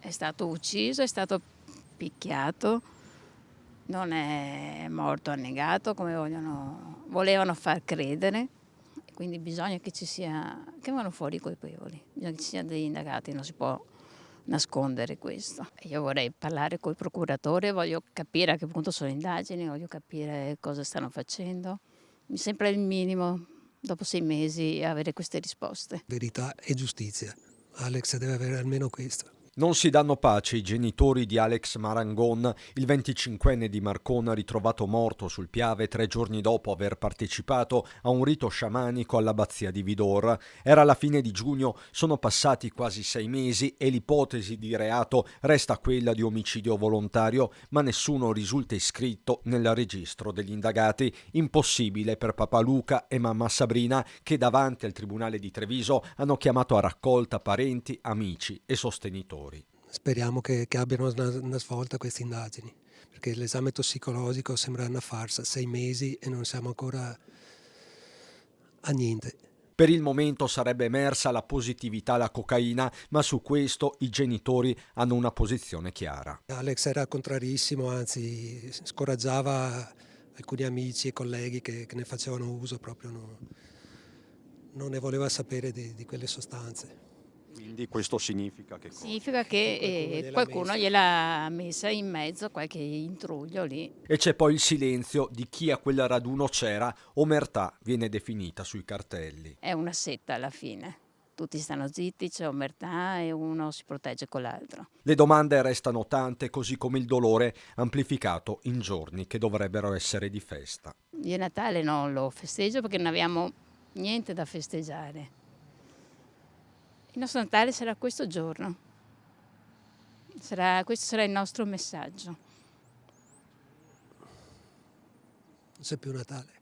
È stato ucciso, è stato picchiato, non è morto annegato come volevano far credere. Quindi bisogna che che vengano fuori i colpevoli, bisogna che ci siano degli indagati, non si può nascondere questo. Io vorrei parlare col procuratore, voglio capire a che punto sono le indagini, voglio capire cosa stanno facendo. Mi sembra il minimo, dopo 6 mesi, avere queste risposte. Verità e giustizia. Alex deve avere almeno questo. Non si danno pace i genitori di Alex Marangon, il 25enne di Marcona ritrovato morto sul Piave 3 giorni dopo aver partecipato a un rito sciamanico all'abbazia di Vidor. Era la fine di giugno, sono passati quasi 6 mesi e l'ipotesi di reato resta quella di omicidio volontario, ma nessuno risulta iscritto nel registro degli indagati. Impossibile per papà Luca e mamma Sabrina, che davanti al Tribunale di Treviso hanno chiamato a raccolta parenti, amici e sostenitori. Speriamo che abbiano una svolta queste indagini, perché l'esame tossicologico sembra una farsa, 6 mesi e non siamo ancora a niente. Per il momento sarebbe emersa la positività alla cocaina, ma su questo i genitori hanno una posizione chiara. Alex era contrarissimo, anzi scoraggiava alcuni amici e colleghi che ne facevano uso, proprio non ne voleva sapere di quelle sostanze. Quindi questo significa che cosa? Significa che qualcuno gliel'ha messa in mezzo, qualche intruglio lì. E c'è poi il silenzio di chi a quel raduno c'era, omertà viene definita sui cartelli. È una setta alla fine. Tutti stanno zitti, c'è omertà e uno si protegge con l'altro. Le domande restano tante, così come il dolore amplificato in giorni che dovrebbero essere di festa. Io Natale non lo festeggio perché non abbiamo niente da festeggiare. Il nostro Natale sarà questo giorno. Questo sarà il nostro messaggio. Non c'è più Natale.